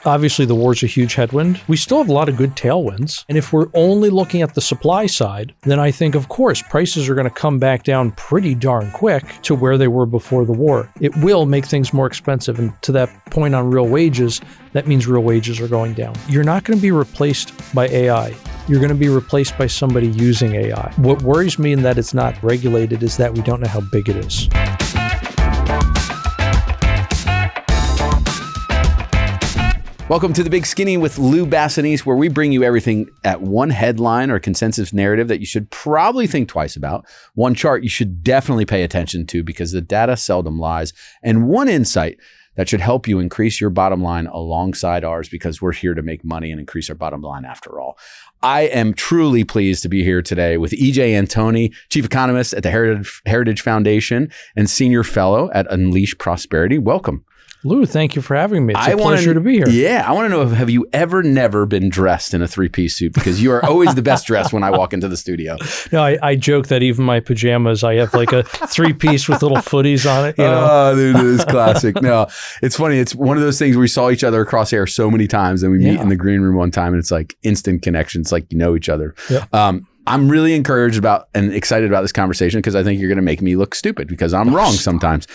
Obviously, the war's a huge headwind. We still have a lot of good tailwinds. And if we're only looking at the supply side, then I think, of course, prices are going to come back down pretty darn quick to where they were before the war. It will make things more expensive. And to that point on real wages, that means real wages are going down. You're not going to be replaced by AI. You're going to be replaced by somebody using AI. What worries me in that it's not regulated is that we don't know how big it is. Welcome to the Big Skinny with Lou Basenese, where we bring you everything at one headline or consensus narrative that you should probably think twice about, one chart you should definitely pay attention to because the data seldom lies, and one insight that should help you increase your bottom line alongside ours because we're here to make money and increase our bottom line after all. I am truly pleased to be here today with EJ Antoni, Chief Economist at the Heritage Foundation and Senior Fellow at Unleash Prosperity. Welcome. Lou, thank you for having me. It's a pleasure to be here. Yeah. I want to know, have you ever never been dressed in a three-piece suit? Because you are always the best dressed when I walk into the studio. No, I joke that even my pajamas, I have like a three-piece with little footies on it. You know? Oh, dude, it's classic. No, it's funny. It's one of those things we saw each other across air so many times and we meet in the green room one time and it's like instant connection. It's like you know each other. Yep. I'm really encouraged about and excited about this conversation because I think you're going to make me look stupid because I'm wrong sometimes.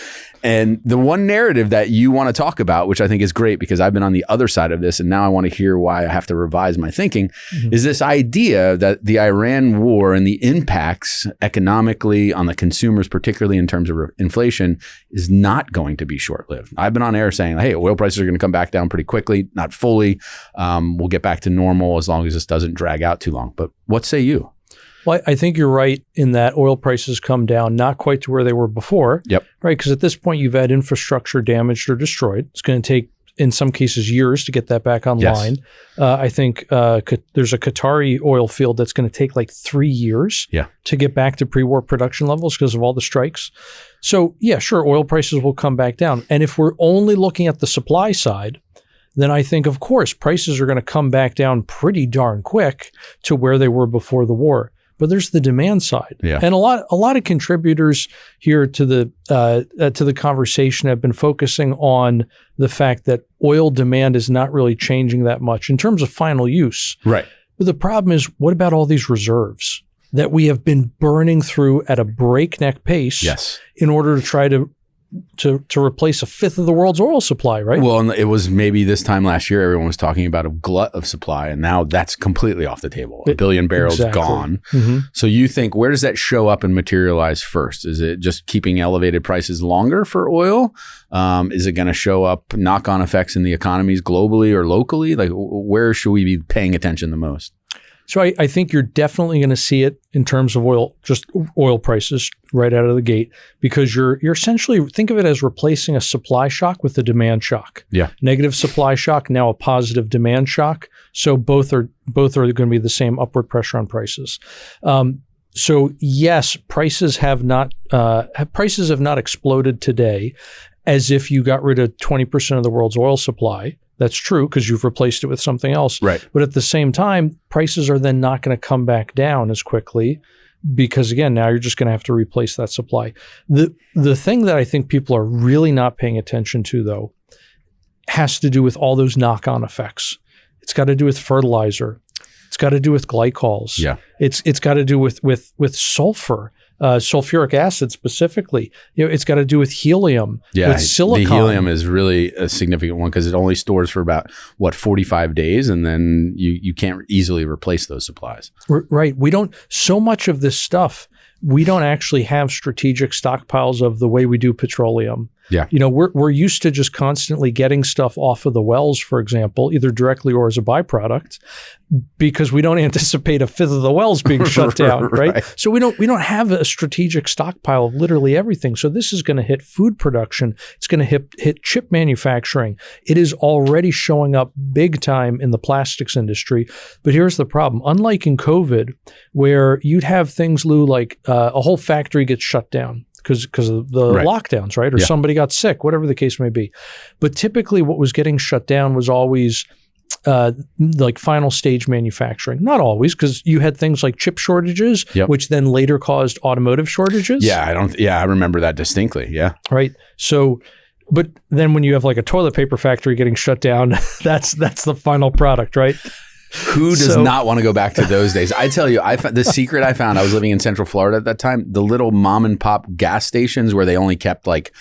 And the one narrative that you want to talk about, which I think is great because I've been on the other side of this and now I want to hear why I have to revise my thinking, is this idea that the Iran war and the impacts economically on the consumers, particularly in terms of inflation, is not going to be short-lived. I've been on air saying, hey, oil prices are going to come back down pretty quickly, not fully. We'll get back to normal as long as this doesn't drag out too long. But what say you? Well, I think you're right in that oil prices come down, not quite to where they were before. Yep. Right. Because at this point, you've had infrastructure damaged or destroyed. It's going to take, in some cases, years to get that back online. Yes. I think there's a Qatari oil field that's going to take like 3 years to get back to pre-war production levels because of all the strikes. So, yeah, sure, oil prices will come back down. And if we're only looking at the supply side, then I think, of course, prices are going to come back down pretty darn quick to where they were before the war. But there's the demand side, and a lot of contributors here to the conversation have been focusing on the fact that oil demand is not really changing that much in terms of final use. Right. But the problem is, what about all these reserves that we have been burning through at a breakneck pace in order to try to replace a fifth of the world's oil supply, right? Well, and it was maybe this time last year, everyone was talking about a glut of supply, and now that's completely off the table. A billion barrels gone. So you think, where does that show up and materialize first? Is it just keeping elevated prices longer for oil? Is it going to show up knock-on effects in the economies globally or locally? Like, where should we be paying attention the most? So I think you're definitely going to see it in terms of oil prices right out of the gate, because you're essentially, think of it as replacing a supply shock with a demand shock. Yeah. Negative supply shock, now a positive demand shock. So both are going to be the same upward pressure on prices. So yes, prices have not exploded today as if you got rid of 20% of the world's oil supply. That's true because you've replaced it with something else. Right. But at the same time, prices are then not going to come back down as quickly because, again, now you're just going to have to replace that supply. The thing that I think people are really not paying attention to, though, has to do with all those knock-on effects. It's got to do with fertilizer. It's got to do with glycols. Yeah. It's got to do with sulfur. Sulfuric acid specifically, it's got to do with helium, with silicon. The helium is really a significant one because it only stores for about 45 days, and then you can't easily replace those supplies. Right. So much of this stuff, we don't actually have strategic stockpiles of the way we do petroleum. Yeah. We're used to just constantly getting stuff off of the wells, for example, either directly or as a byproduct, because we don't anticipate a fifth of the wells being shut down, right? So we don't have a strategic stockpile of literally everything. So this is going to hit food production. It's going to hit chip manufacturing. It is already showing up big time in the plastics industry. But here's the problem. Unlike in COVID, where you'd have things, Lou, like a whole factory gets shut down because of the lockdowns, right? Or somebody got sick, whatever the case may be. But typically what was getting shut down was always like final stage manufacturing. Not always, because you had things like chip shortages, which then later caused automotive shortages. I remember that distinctly. Yeah. Right. So But then when you have like a toilet paper factory getting shut down, that's the final product, right? Who does not want to go back to those days? I tell you, the secret I found, I was living in Central Florida at that time, the little mom and pop gas stations where they only kept like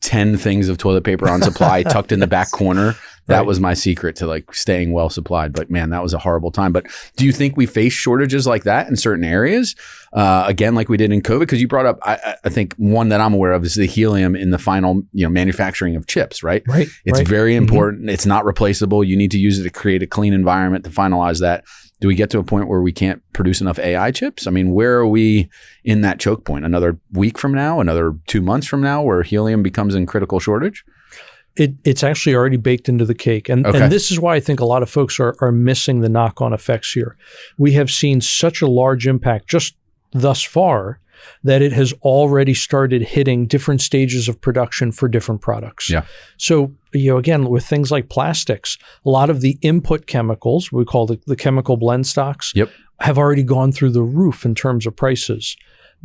10 things of toilet paper on supply tucked in the back corner. That was my secret to like staying well supplied. But man, that was a horrible time. But do you think we face shortages like that in certain areas? Again, like we did in COVID? Because you brought up, I think one that I'm aware of is the helium in the final, manufacturing of chips, right? Right. It's very important. It's not replaceable. You need to use it to create a clean environment to finalize that. Do we get to a point where we can't produce enough AI chips? I mean, where are we in that choke point? Another week from now, another 2 months from now, where helium becomes in critical shortage? It's actually already baked into the cake. And this is why I think a lot of folks are missing the knock-on effects here. We have seen such a large impact just thus far that it has already started hitting different stages of production for different products. Yeah. So, again, with things like plastics, a lot of the input chemicals, we call the chemical blend stocks, have already gone through the roof in terms of prices.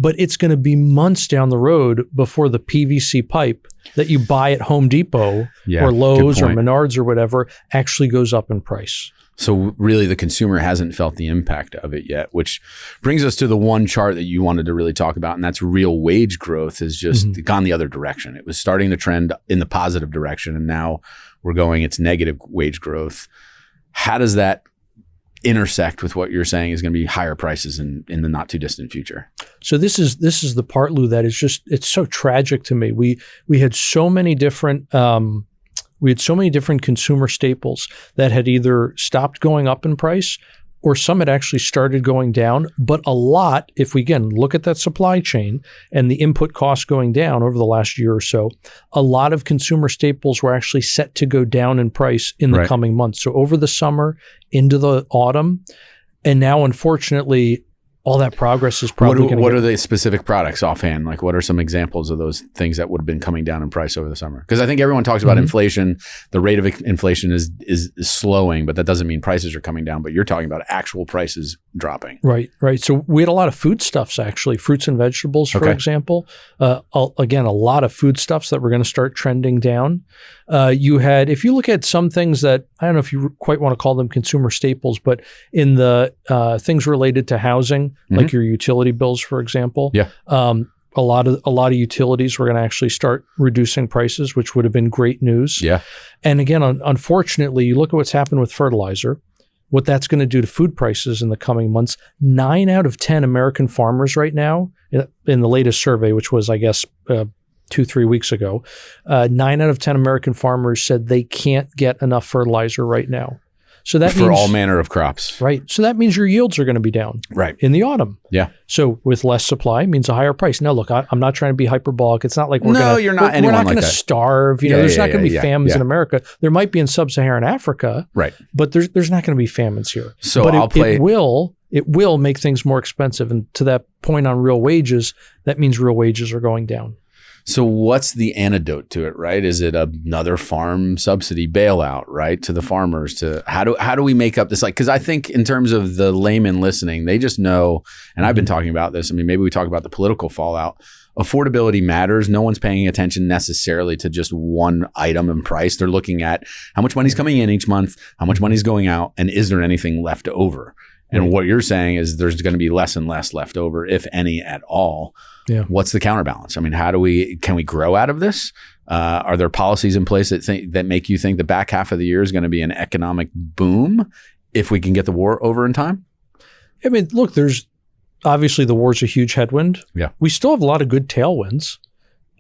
But it's going to be months down the road before the PVC pipe that you buy at Home Depot or Lowe's or Menards or whatever actually goes up in price. So really the consumer hasn't felt the impact of it yet, which brings us to the one chart that you wanted to really talk about, and that's real wage growth has just gone the other direction. It was starting to trend in the positive direction, and now we're going, it's negative wage growth. How does that intersect with what you're saying is going to be higher prices in the not too distant future? So this is the part, Lou, that is just, it's so tragic to me. We had so many different consumer staples that had either stopped going up in price or some had actually started going down. But a lot, if we again look at that supply chain and the input costs going down over the last year or so, a lot of consumer staples were actually set to go down in price in the coming months. So over the summer, into the autumn, and now unfortunately, all that progress is probably going to What are the specific products offhand? Like what are some examples of those things that would have been coming down in price over the summer? Because I think everyone talks about inflation. The rate of inflation is slowing, but that doesn't mean prices are coming down. But you're talking about actual prices dropping. Right. So we had a lot of foodstuffs, actually, fruits and vegetables, for example. Again, a lot of foodstuffs that were going to start trending down. If you look at some things that, I don't know if you quite want to call them consumer staples, but in the things related to housing, like your utility bills, for example. A lot of utilities were going to actually start reducing prices, which would have been great news. And again, unfortunately, you look at what's happened with fertilizer, what that's going to do to food prices in the coming months. 9 out of 10 American farmers right now, in the latest survey, which was, I guess, 2-3 weeks ago, 9 out of 10 American farmers said they can't get enough fertilizer right now. So that for all manner of crops. Right. So that means your yields are going to be down in the autumn. So with less supply means a higher price. Now, look, I'm not trying to be hyperbolic. It's not like we're not going to starve. There's not going to be famines in America. There might be in sub-Saharan Africa. But there's not going to be famines here. So but it will make things more expensive. And to that point on real wages, that means real wages are going down. So what's the antidote to it, right? Is it another farm subsidy bailout, right, to the farmers? To how do we make up this? Like, because I think in terms of the layman listening, they just know, and I've been talking about this. I mean, maybe we talk about the political fallout. Affordability matters. No one's paying attention necessarily to just one item in price. They're looking at how much money's coming in each month, how much money's going out, and is there anything left over? And what you're saying is there's going to be less and less left over, if any at all. What's the counterbalance? I mean, can we grow out of this? Are there policies in place that make you think the back half of the year is going to be an economic boom if we can get the war over in time? I mean, look, there's obviously the war's a huge headwind. We still have a lot of good tailwinds.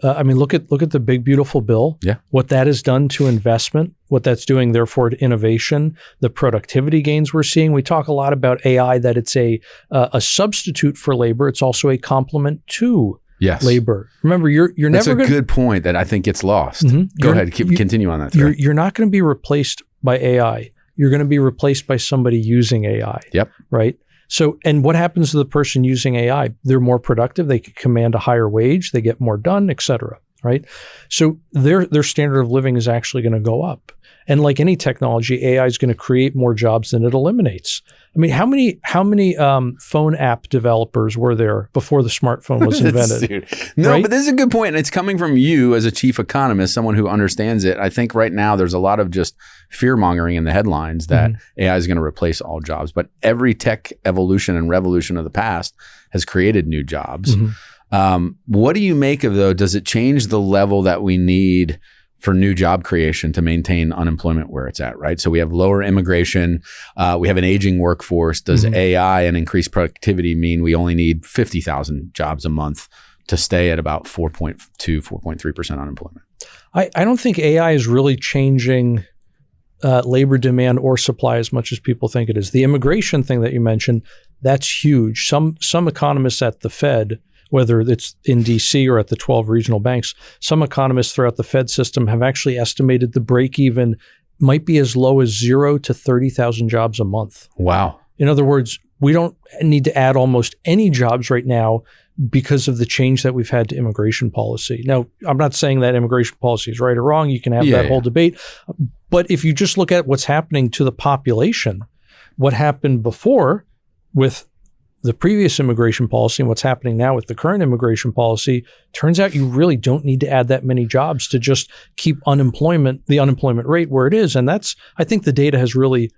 I mean, look at the big, beautiful bill. What that has done to investment, what that's doing, therefore, to innovation, the productivity gains we're seeing. We talk a lot about AI, that it's a substitute for labor. It's also a complement to labor. Remember, you're never. That's a good point that I think gets lost. Go ahead, continue on that thread. You're not going to be replaced by AI. You're going to be replaced by somebody using AI. Right. So, and what happens to the person using AI? They're more productive. They can command a higher wage. They get more done, et cetera. right? So their standard of living is actually going to go up. And like any technology, AI is going to create more jobs than it eliminates. I mean, how many phone app developers were there before the smartphone was invented? No, right? But this is a good point, and it's coming from you as a chief economist, someone who understands it. I think right now there's a lot of just fear-mongering in the headlines that AI is going to replace all jobs. But every tech evolution and revolution of the past has created new jobs. What do you make of, though? Does it change the level that we need for new job creation to maintain unemployment where it's at, right? So we have lower immigration. We have an aging workforce. Does AI and increased productivity mean we only need 50,000 jobs a month to stay at about 4.2, 4.3% unemployment? I don't think AI is really changing labor demand or supply as much as people think it is. The immigration thing that you mentioned, that's huge. Some economists at the Fed, whether it's in DC or at the 12 regional banks, some economists throughout the Fed system have actually estimated the break even might be as low as 0 to 30,000 jobs a month. Wow. In other words, we don't need to add almost any jobs right now because of the change that we've had to immigration policy. Now, I'm not saying that immigration policy is right or wrong. You can have that whole debate. But if you just look at what's happening to the population, what happened before with the previous immigration policy and what's happening now with the current immigration policy, turns out you really don't need to add that many jobs to just keep the unemployment rate where it is. And I think the data has really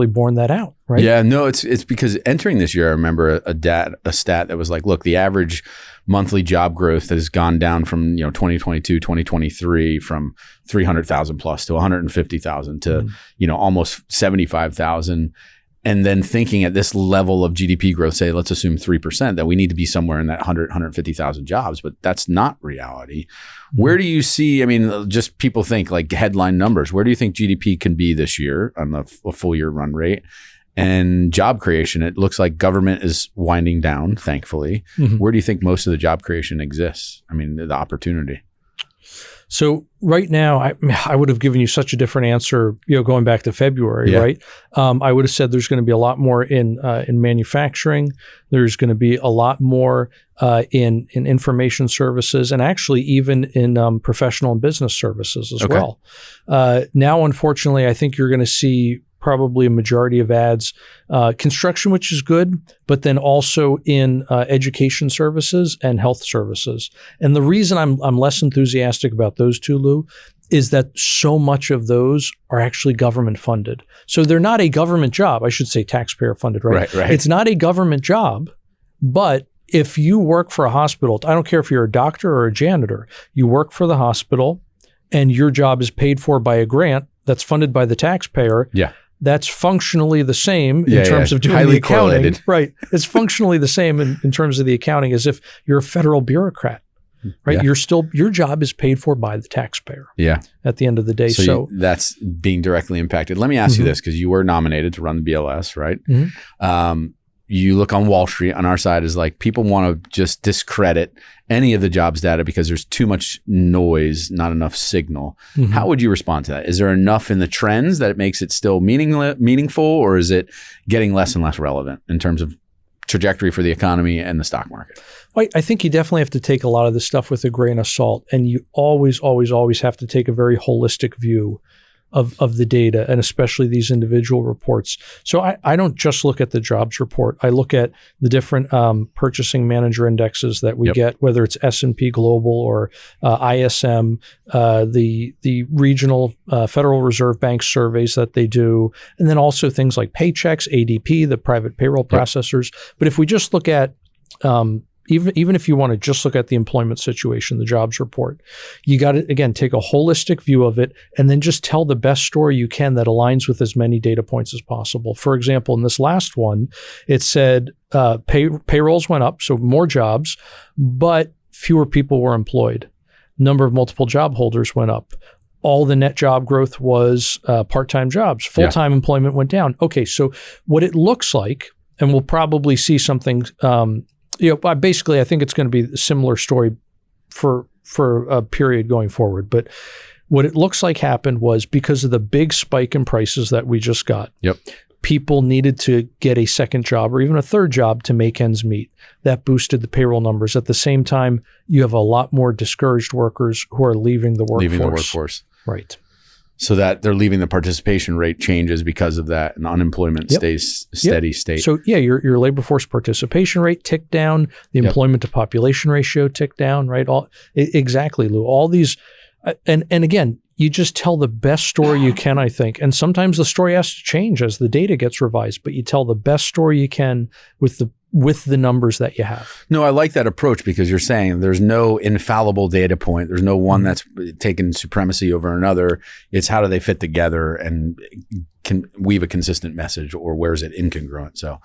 borne that out, right? Yeah, no, it's because entering this year, I remember a stat that was like, look, the average monthly job growth has gone down from 2022, 2023 from 300,000 plus to 150,000 to almost 75,000. And then thinking at this level of GDP growth, say, let's assume 3%, that we need to be somewhere in that 150,000 jobs, but that's not reality. Where do you see, just people think like headline numbers, where do you think GDP can be this year on a full year run rate? And job creation, it looks like government is winding down, thankfully. Where do you think most of the job creation exists? The opportunity. So right now, I would have given you such a different answer, going back to February, right? I would have said there's going to be a lot more in manufacturing. There's going to be a lot more in information services, and actually even in professional and business services as well. Now, unfortunately, I think you're going to see probably a majority of ads, construction, which is good, but then also in education services and health services. And the reason I'm less enthusiastic about those two, Lou, is that so much of those are actually government funded. So they're not a government job. I should say taxpayer funded, right? Right. It's not a government job, but if you work for a hospital, I don't care if you're a doctor or a janitor, you work for the hospital and your job is paid for by a grant that's funded by the taxpayer. That's functionally the same in terms of doing highly the accounting. Correlated. Right. It's functionally the same in terms of the accounting as if you're a federal bureaucrat, right? Your job is paid for by the taxpayer. At the end of the day. So that's being directly impacted. Let me ask you this, because you were nominated to run the BLS, right? You look on Wall Street on our side is like people want to just discredit any of the jobs data because there's too much noise, not enough signal. How would you respond to that? Is there enough in the trends that it makes it still meaningful, or is it getting less and less relevant in terms of trajectory for the economy and the stock market? I think you definitely have to take a lot of this stuff with a grain of salt, and you always, always, always have to take a very holistic view of the data, and especially these individual reports. So I don't just look at the jobs report. I look at the different purchasing manager indexes that we get, whether it's S&P Global or ISM, the regional Federal Reserve Bank surveys that they do, and then also things like Paychex, ADP, the private payroll processors. But if we just look at even if you want to just look at the employment situation, the jobs report, you got to, again, take a holistic view of it and then just tell the best story you can that aligns with as many data points as possible. For example, in this last one, it said payrolls went up, so more jobs, but fewer people were employed. Number of multiple job holders went up. All the net job growth was part-time jobs. Full-time employment went down. Okay, so what it looks like, and we'll probably see something basically, I think it's going to be a similar story for a period going forward. But what it looks like happened was because of the big spike in prices that we just got, people needed to get a second job or even a third job to make ends meet. That boosted the payroll numbers. At the same time, you have a lot more discouraged workers who are leaving the workforce. Right. So that they're leaving, the participation rate changes because of that, and unemployment stays steady state. So yeah, your labor force participation rate ticked down, the employment to population ratio ticked down, right? Exactly, Lou. All these, and again, you just tell the best story you can, I think. And sometimes the story has to change as the data gets revised, but you tell the best story you can with the numbers that you have. No, I like that approach, because you're saying there's no infallible data point. There's no one that's taken supremacy over another. It's how do they fit together and can weave a consistent message, or where is it incongruent? So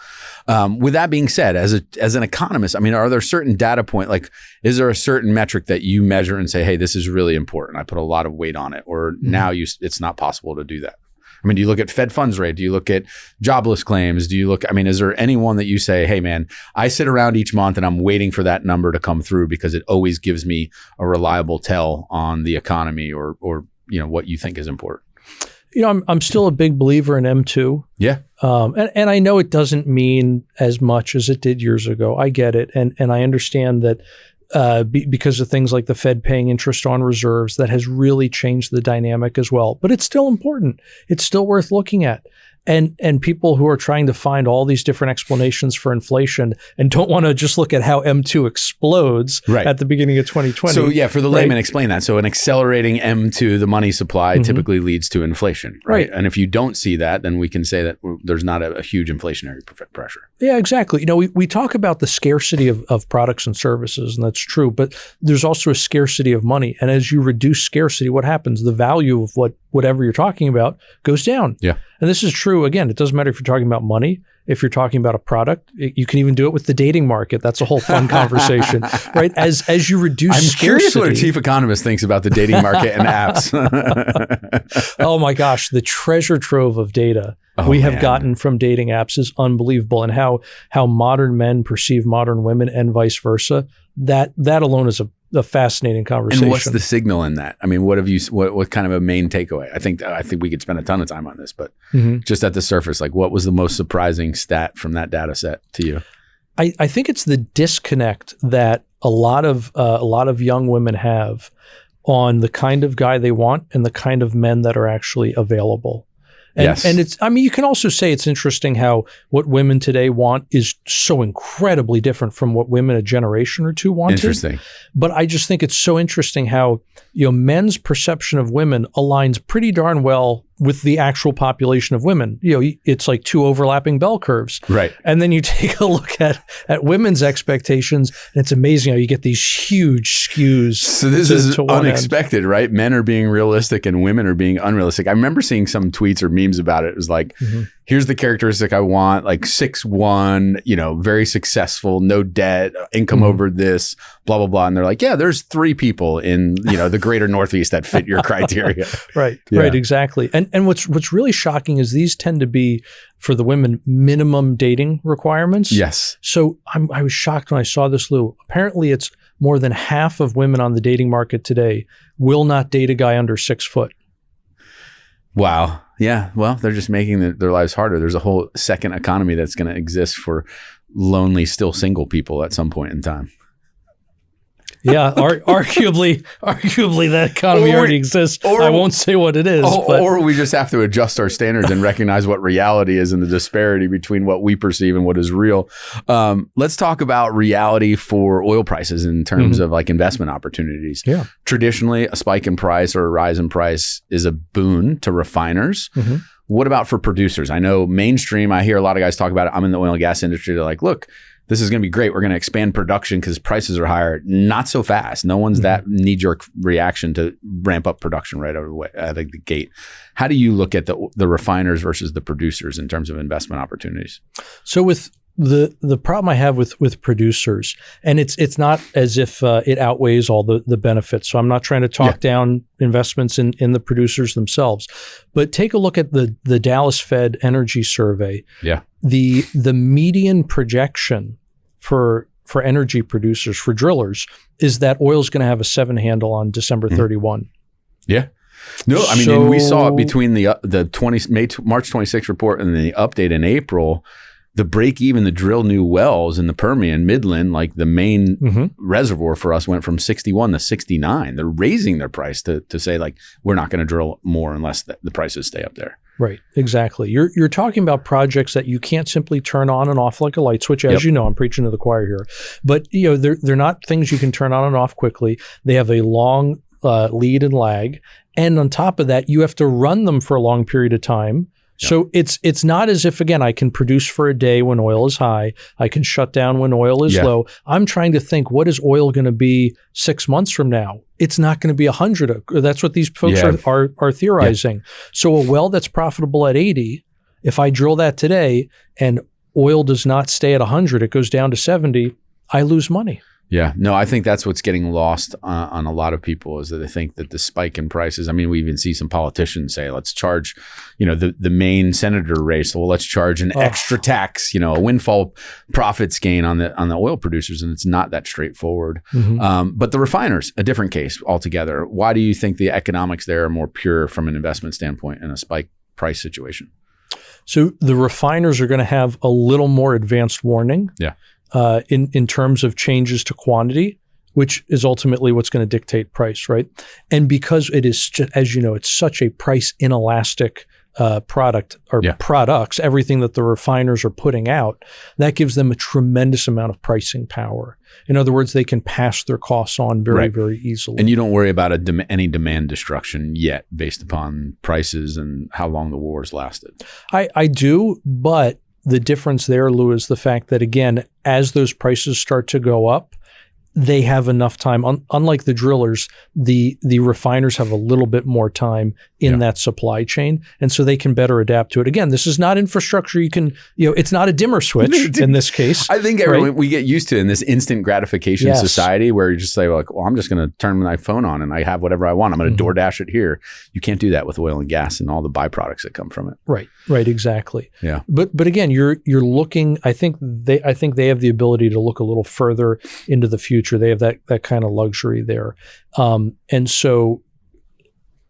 with that being said, as an economist, I mean, are there certain data point, like is there a certain metric that you measure and say, hey, this is really important, I put a lot of weight on it, or now it's not possible to do that? I mean, do you look at Fed funds rate? Do you look at jobless claims? Is there anyone that you say, hey man, I sit around each month and I'm waiting for that number to come through because it always gives me a reliable tell on the economy, or what you think is important? I'm still a big believer in M2. Yeah. And I know it doesn't mean as much as it did years ago. I get it. And I understand that because of things like the Fed paying interest on reserves, that has really changed the dynamic as well. But it's still important. It's still worth looking at. And people who are trying to find all these different explanations for inflation and don't want to just look at how M2 explodes at the beginning of 2020. So yeah, for the layman, explain that. So an accelerating M2, the money supply, typically leads to inflation, right? And if you don't see that, then we can say that there's not a huge inflationary pressure. Yeah, exactly. We talk about the scarcity of products and services, and that's true, but there's also a scarcity of money. And as you reduce scarcity, what happens? The value of whatever you're talking about goes down. Yeah. And this is true. Again, it doesn't matter if you're talking about money, if you're talking about a product. You can even do it with the dating market. That's a whole fun conversation, right? As you reduce scarcity. I'm curious what a chief economist thinks about the dating market and apps. Oh my gosh, the treasure trove of data we have gotten from dating apps is unbelievable, and how modern men perceive modern women and vice versa. That alone is a fascinating conversation. And what's the signal in that? I mean, what kind of a main takeaway? I think we could spend a ton of time on this, but just at the surface, like what was the most surprising stat from that data set to you? I think it's the disconnect that a lot of young women have on the kind of guy they want and the kind of men that are actually available. And it's, you can also say it's interesting how what women today want is so incredibly different from what women a generation or two wanted. Interesting. But I just think it's so interesting how, men's perception of women aligns pretty darn well with the actual population of women. It's like two overlapping bell curves. Right. And then you take a look at women's expectations, and it's amazing how you get these huge skews. So this is unexpected, right? Men are being realistic and women are being unrealistic. I remember seeing some tweets or memes about it. It was like, here's the characteristic I want, like 6'1", very successful, no debt, income over this, blah, blah, blah. And they're like, yeah, there's 3 people in, the greater Northeast that fit your criteria. Right, exactly. And what's really shocking is these tend to be, for the women, minimum dating requirements. Yes. So I was shocked when I saw this, Lou. Apparently it's more than half of women on the dating market today will not date a guy under 6 foot. Wow. Yeah. Well, they're just making their lives harder. There's a whole second economy that's going to exist for lonely, still single people at some point in time. Yeah, arguably that economy already exists. I won't say what it is. Or we just have to adjust our standards and recognize what reality is and the disparity between what we perceive and what is real. Let's talk about reality for oil prices in terms of like investment opportunities. Yeah. Traditionally, a spike in price or a rise in price is a boon to refiners. What about for producers? I know mainstream, I hear a lot of guys talk about it. I'm in the oil and gas industry. They're like, look, this is going to be great. We're going to expand production because prices are higher. Not so fast. No one's that knee-jerk reaction to ramp up production right out of the gate. How do you look at the refiners versus the producers in terms of investment opportunities? So with the problem I have with producers, and it's not as if it outweighs all the benefits. So I'm not trying to talk down investments in the producers themselves, but take a look at the Dallas Fed Energy Survey. Yeah. The median projection for energy producers, for drillers, is that oil is going to have a 7 handle on December 31. Yeah. No, I mean, and we saw it between the March 26th report and the update in April. The break even, the drill new wells in the Permian, Midland, like the main reservoir for us, went from 61 to 69. They're raising their price to say like, we're not going to drill more unless the prices stay up there. Right, exactly. You're talking about projects that you can't simply turn on and off like a light switch. As you know, I'm preaching to the choir here, but they're not things you can turn on and off quickly. They have a long lead and lag, and on top of that, you have to run them for a long period of time. So it's not as if, again, I can produce for a day when oil is high. I can shut down when oil is low. I'm trying to think, what is oil going to be 6 months from now? It's not going to be 100. That's what these folks are theorizing. So a well that's profitable at 80, if I drill that today and oil does not stay at 100, it goes down to 70, I lose money. Yeah, no, I think that's what's getting lost on a lot of people, is that they think that the spike in prices. I mean, we even see some politicians say, let's charge, the Maine senator race. Well, let's charge an extra tax, a windfall profits gain on the oil producers. And it's not that straightforward. But the refiners, a different case altogether. Why do you think the economics there are more pure from an investment standpoint in a spike price situation? So the refiners are going to have a little more advanced warning. Yeah. In terms of changes to quantity, which is ultimately what's going to dictate price, right? And because it is, as you know, it's such a price inelastic product or products, everything that the refiners are putting out, that gives them a tremendous amount of pricing power. In other words, they can pass their costs on very, very easily. And you don't worry about any demand destruction yet based upon prices and how long the war's lasted. I do, but the difference there, Lou, is the fact that, again, as those prices start to go up, they have enough time. Unlike the drillers, the refiners have a little bit more time in that supply chain, and so they can better adapt to it. Again, this is not infrastructure you can, it's not a dimmer switch in this case. I think we get used to in this instant gratification society where you just say, well, I'm just going to turn my phone on and I have whatever I want. I'm going to DoorDash it here. You can't do that with oil and gas and all the byproducts that come from it. Right, exactly. Yeah. But again, you're looking. I think they have the ability to look a little further into the future. They have that kind of luxury there. And so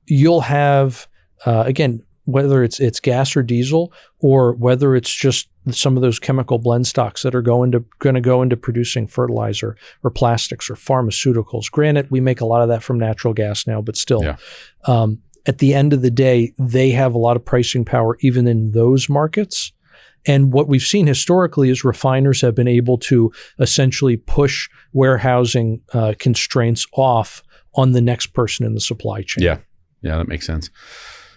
you'll have, again, whether it's gas or diesel, or whether it's just some of those chemical blend stocks that are going to go into producing fertilizer or plastics or pharmaceuticals. Granted, we make a lot of that from natural gas now, but still, at the end of the day, they have a lot of pricing power even in those markets. And what we've seen historically is refiners have been able to essentially push warehousing constraints off on the next person in the supply chain. Yeah, that makes sense.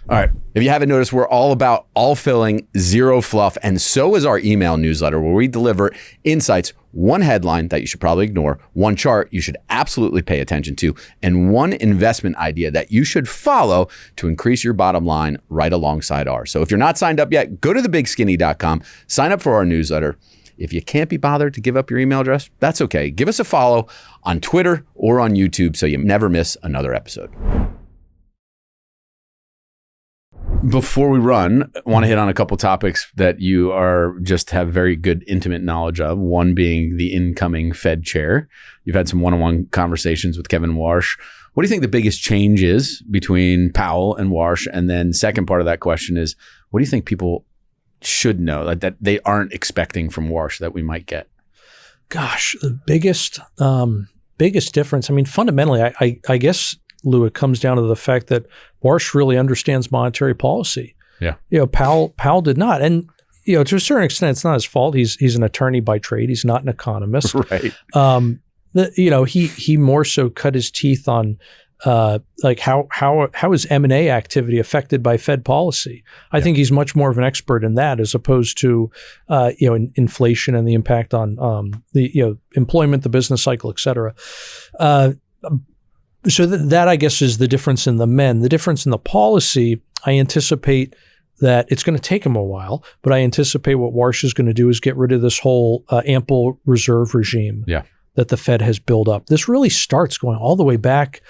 All right. If you haven't noticed, we're all about all filling, zero fluff. And so is our email newsletter, where we deliver insights, one headline that you should probably ignore, one chart you should absolutely pay attention to, and one investment idea that you should follow to increase your bottom line right alongside ours. So if you're not signed up yet, go to thebigskinny.com, sign up for our newsletter. If you can't be bothered to give up your email address, that's okay. Give us a follow on Twitter or on YouTube so you never miss another episode. Before we run, I want to hit on a couple topics that you have very good intimate knowledge of. One being the incoming Fed chair. You've had some one-on-one conversations with Kevin Warsh. What do you think the biggest change is between Powell and Warsh? And then second part of that question is, what do you think people should know that they aren't expecting from Warsh that we might get? Gosh, the biggest difference. I mean, fundamentally, I guess, Lou, it comes down to the fact that Warsh really understands monetary policy. Yeah. Powell did not. And, to a certain extent, it's not his fault. He's an attorney by trade. He's not an economist. Right. He more so cut his teeth on like how is M&A activity affected by Fed policy? I think he's much more of an expert in that, as opposed to inflation and the impact on the employment, the business cycle, et cetera. So that I guess is the difference in the men. The difference in the policy, I anticipate that it's going to take him a while, but I anticipate what Warsh is going to do is get rid of this whole ample reserve regime that the Fed has built up. This really starts going all the way back,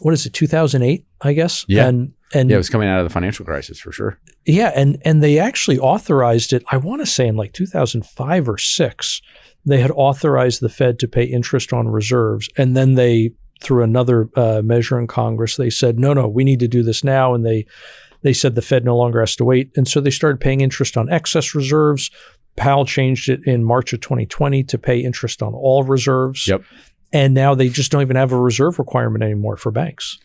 2008, I guess? Yeah. And it was coming out of the financial crisis for sure. Yeah, and they actually authorized it, I want to say in like 2005 or 6, they had authorized the Fed to pay interest on reserves, and then they through another measure in Congress. They said, no, we need to do this now. And they said the Fed no longer has to wait. And so they started paying interest on excess reserves. Powell changed it in March of 2020 to pay interest on all reserves. Yep. And now they just don't even have a reserve requirement anymore for banks.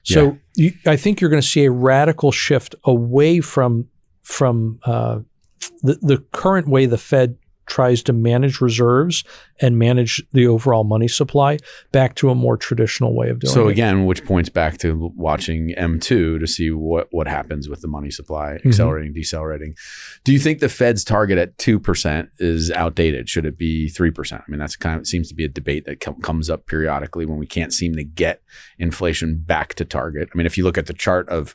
So I think you're going to see a radical shift away from the current way the Fed tries to manage reserves and manage the overall money supply back to a more traditional way of doing it. So again, which points back to watching M2 to see what happens with the money supply, accelerating, decelerating. Do you think the Fed's target at 2% is outdated? Should it be 3%? I mean, that's kind of seems to be a debate that comes up periodically when we can't seem to get inflation back to target. I mean, if you look at the chart of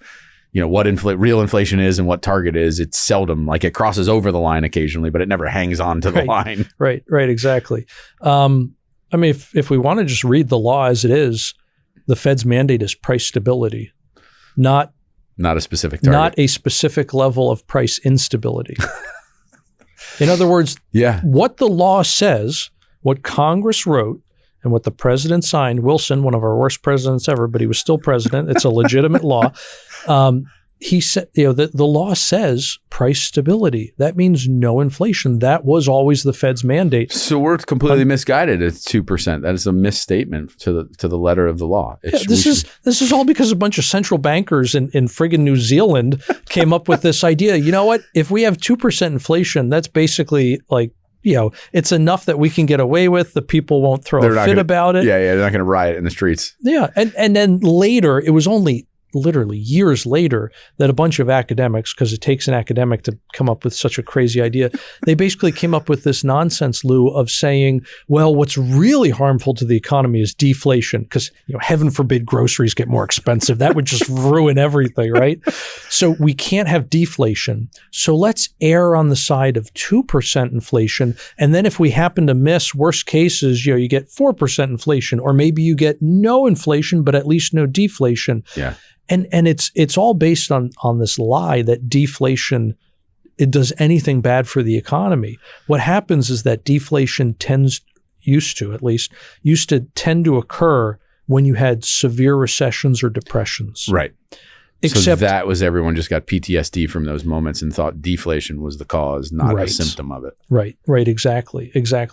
what real inflation is and what target is, it's seldom, like it crosses over the line occasionally, but it never hangs on to the line. Right, exactly. I mean, if we want to just read the law as it is, the Fed's mandate is price stability, not a specific target. Not a specific level of price instability. In other words, what the law says, what Congress wrote, and what the president signed, Wilson, one of our worst presidents ever, but he was still president. It's a legitimate law. He said, the law says price stability. That means no inflation. That was always the Fed's mandate. So we're completely misguided at 2%. That is a misstatement to the letter of the law. This is all because a bunch of central bankers in friggin' New Zealand came up with this idea. You know what? If we have 2% inflation, that's basically like, it's enough that we can get away with. The people won't throw a fit about it. Yeah, they're not going to riot in the streets. Yeah, and then later, it was only literally years later that a bunch of academics, because it takes an academic to come up with such a crazy idea, they basically came up with this nonsense, Lou, of saying, well, what's really harmful to the economy is deflation, because heaven forbid groceries get more expensive. That would just ruin everything, right? So we can't have deflation. So let's err on the side of 2% inflation. And then if we happen to miss, worst cases, you get 4% inflation, or maybe you get no inflation, but at least no deflation. Yeah. And it's all based on this lie that deflation, it does anything bad for the economy. What happens is that deflation used to tend to occur when you had severe recessions or depressions. Right. Except so that was everyone just got PTSD from those moments and thought deflation was the cause, not a symptom of it. Right, exactly.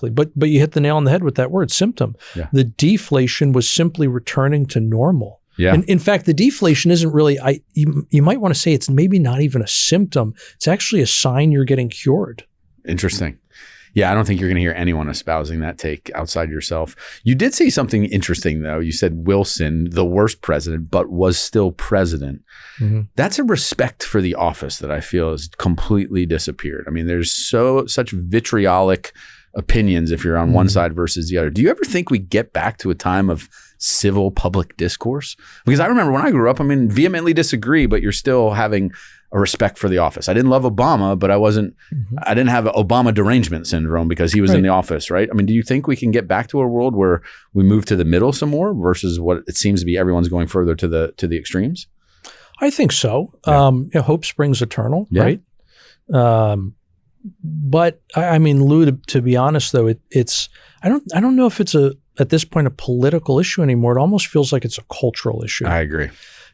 But you hit the nail on the head with that word, symptom. Yeah. The deflation was simply returning to normal. Yeah. In fact, the deflation isn't really, you might want to say it's maybe not even a symptom. It's actually a sign you're getting cured. Interesting. Yeah, I don't think you're going to hear anyone espousing that take outside yourself. You did say something interesting, though. You said Wilson, the worst president, but was still president. Mm-hmm. That's a respect for the office that I feel has completely disappeared. I mean, there's such vitriolic opinions if you're on one side versus the other. Do you ever think we get back to a time of civil public discourse? Because I remember when I grew up, vehemently disagree, but you're still having a respect for the office. I didn't love Obama, but I didn't have Obama derangement syndrome because he was in the office, right? I mean, do you think we can get back to a world where we move to the middle some more versus what it seems to be everyone's going further to the extremes? I think so. Yeah. Hope springs eternal, right? But I mean, Lou, to be honest, though, it's I don't know if it's at this point a political issue anymore. It almost feels like it's a cultural issue. I agree.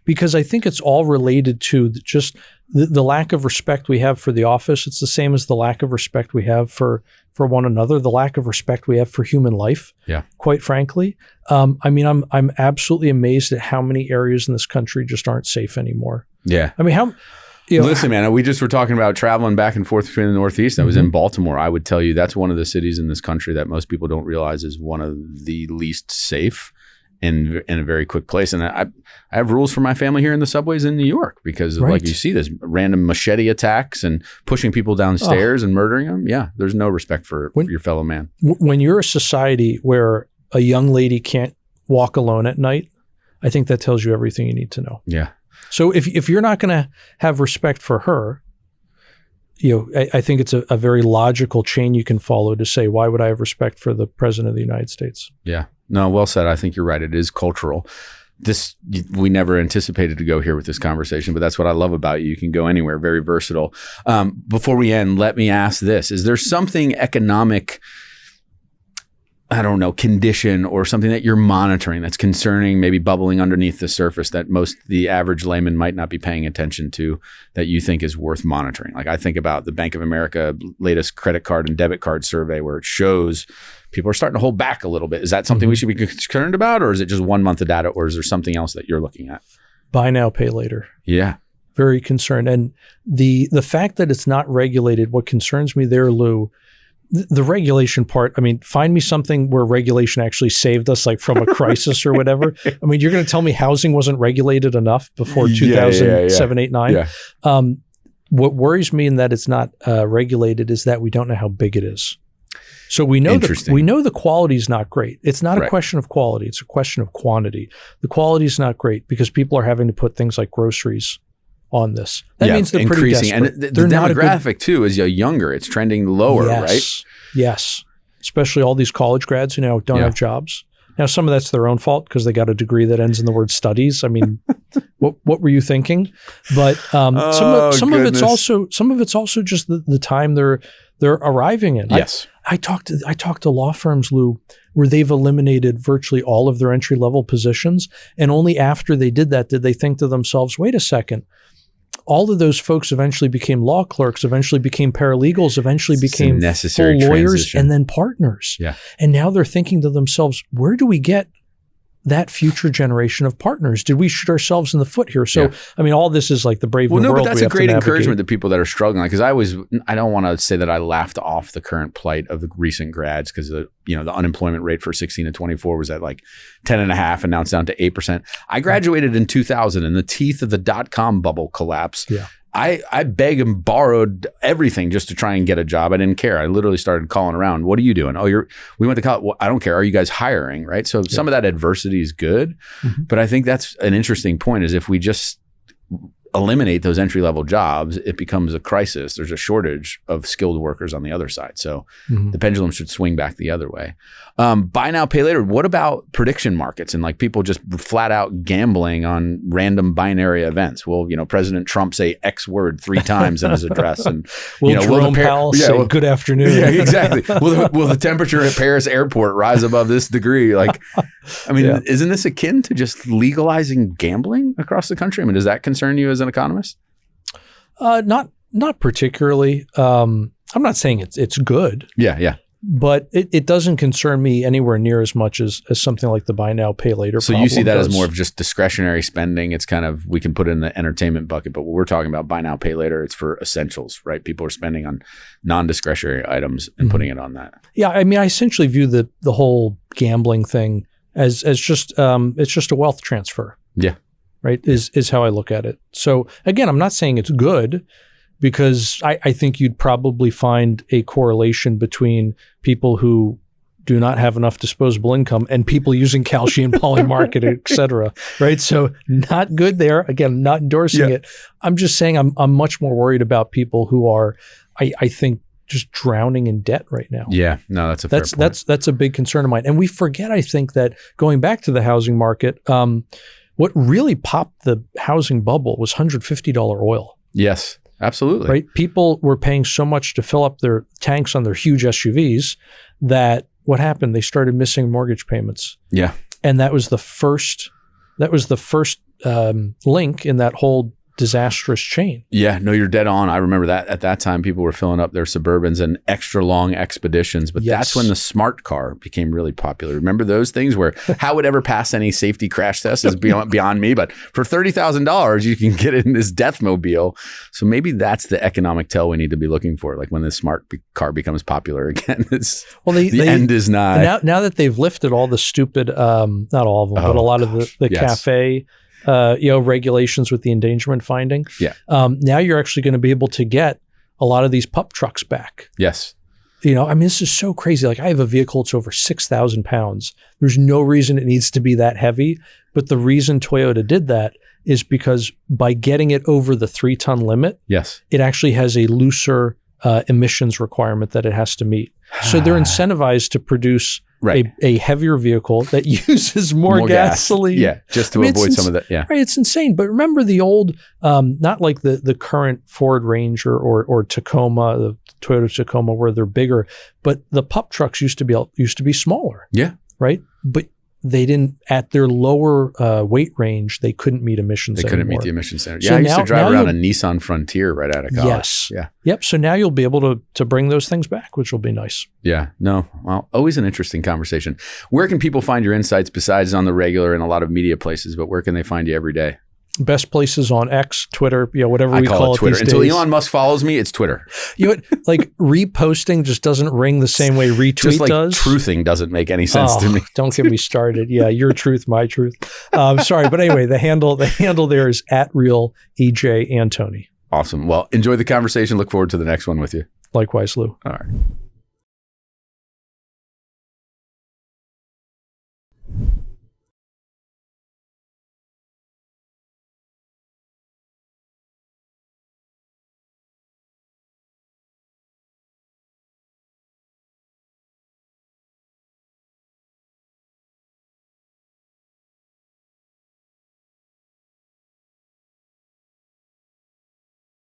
Because I think it's all related to just the lack of respect we have for the office. It's the same as the lack of respect we have for one another, the lack of respect we have for human life, quite frankly. I'm absolutely amazed at how many areas in this country just aren't safe anymore. Yeah. I mean, listen, man, we just were talking about traveling back and forth between the Northeast. I was in Baltimore. I would tell you that's one of the cities in this country that most people don't realize is one of the least safe in a very quick place. And I have rules for my family here in the subways in New York because like you see this random machete attacks and pushing people downstairs and murdering them. Yeah, there's no respect for your fellow man. When you're a society where a young lady can't walk alone at night, I think that tells you everything you need to know. Yeah. So if you're not going to have respect for her, I think it's a very logical chain you can follow to say, why would I have respect for the president of the United States? Yeah. No, well said. I think you're right. It is cultural. We never anticipated to go here with this conversation, but that's what I love about you. You can go anywhere, very versatile. Before we end, let me ask this. Is there something economic I don't know, condition or something that you're monitoring that's concerning, maybe bubbling underneath the surface that the average layman might not be paying attention to, that you think is worth monitoring? Like I think about the Bank of America latest credit card and debit card survey where it shows people are starting to hold back a little bit. Is that something we should be concerned about, or is it just 1 month of data, or is there something else that you're looking at? Buy now, pay later. Yeah. Very concerned. And the fact that it's not regulated, what concerns me there, Lou, the regulation part, I mean, find me something where regulation actually saved us, like from a crisis or whatever. I mean, you're going to tell me housing wasn't regulated enough before 2007, 8, 9. Yeah. What worries me in that it's not regulated is that we don't know how big it is. So we know the quality is not great. It's not a question of quality. It's a question of quantity. The quality is not great because people are having to put things like groceries on this. That means they're increasing. pretty desperate. And the demographic too is younger. It's trending lower, right? Yes. Especially all these college grads who now don't have jobs. Now, some of that's their own fault because they got a degree that ends in the word studies. I mean, what were you thinking? But some of it's also just the time they're arriving in. Yes. I talked to law firms, Lou, where they've eliminated virtually all of their entry-level positions. And only after they did that did they think to themselves, wait a second, all of those folks eventually became law clerks, eventually became paralegals, eventually became full lawyers, transition. And then partners. Yeah. And now they're thinking to themselves, where do we get that future generation of partners? Did we shoot ourselves in the foot here? So, I mean, all this is like the brave new world. But that's a great encouragement to people that are struggling. Because I don't want to say that I laughed off the current plight of the recent grads because the unemployment rate for 16 to 24 was at like 10.5 and now it's down to 8%. I graduated in 2000 in the teeth of the dot-com bubble collapse. Yeah. I begged and borrowed everything just to try and get a job. I didn't care. I literally started calling around. What are you doing? Oh, we went to college. Well, I don't care. Are you guys hiring? Right. So some of that adversity is good, but I think that's an interesting point is if we just eliminate those entry-level jobs, it becomes a crisis. There's a shortage of skilled workers on the other side. So the pendulum should swing back the other way. Buy now, pay later. What about prediction markets and like people just flat out gambling on random binary events? Well, President Trump say X word 3 times in his address. And will Jerome Powell say good afternoon? Yeah, exactly. Will the temperature at Paris airport rise above this degree? Like, I mean, isn't this akin to just legalizing gambling across the country? I mean, does that concern you as an economist? Not particularly. I'm not saying it's good. Yeah. But it doesn't concern me anywhere near as much as something like the buy now, pay later. So you see that as more of just discretionary spending. It's kind of, we can put it in the entertainment bucket, but what we're talking about buy now, pay later, it's for essentials, right? People are spending on non-discretionary items and putting it on that. Yeah. I mean, I essentially view the whole gambling thing as just, it's just a wealth transfer. Yeah. Right. Is how I look at it. So again, I'm not saying it's good, because I think you'd probably find a correlation between people who do not have enough disposable income and people using calcium polymarket, et cetera, right? So not good there. Again, not endorsing it. I'm just saying I'm much more worried about people who are, I think, just drowning in debt right now. Yeah, no, that's a fair point. That's a big concern of mine. And we forget, I think, that going back to the housing market, what really popped the housing bubble was $150 oil. Yes. Absolutely. Right. People were paying so much to fill up their tanks on their huge SUVs that what happened? They started missing mortgage payments. Yeah. And that was the first link in that whole disastrous chain. Yeah, no, you're dead on. I remember that at that time, people were filling up their Suburbans and extra long expeditions, but that's when the smart car became really popular. Remember those things where how would ever pass any safety crash test is beyond me, but for $30,000, you can get in this Deathmobile. So maybe that's the economic tell we need to be looking for. Like when this smart car becomes popular again, the end is nigh. Now that they've lifted all the stupid, not all of them, but a lot of the cafe regulations with the endangerment finding. Yeah. Now you're actually going to be able to get a lot of these pup trucks back. Yes. I mean, this is so crazy. Like I have a vehicle that's over 6,000 pounds. There's no reason it needs to be that heavy. But the reason Toyota did that is because by getting it over the 3-ton limit, it actually has a looser emissions requirement that it has to meet. So they're incentivized to produce a heavier vehicle that uses more gasoline. Yeah, just to avoid some of that. Yeah, right. It's insane. But remember the old, not like the current Ford Ranger or Tacoma, the Toyota Tacoma, where they're bigger, but the pup trucks used to be smaller. Yeah, right. But they didn't, at their lower weight range, they couldn't meet emissions. They couldn't meet the emissions standard. Yeah, So I used to now drive around a Nissan Frontier right out of college. Yes. Yeah. Yep. So now you'll be able to bring those things back, which will be nice. Yeah. No. Well, always an interesting conversation. Where can people find your insights besides on the regular and a lot of media places, but where can they find you every day? Best places on X, Twitter, whatever we call it Twitter. these Until days. Elon Musk follows me, it's Twitter. You know what? Like reposting just doesn't ring the same way retweet Just like does. truthing doesn't make any sense to me. Don't get me started. Yeah, your truth, my truth. Sorry, but anyway, the handle there is @real EJ Antoni. Awesome. Well, enjoy the conversation. Look forward to the next one with you. Likewise, Lou. All right.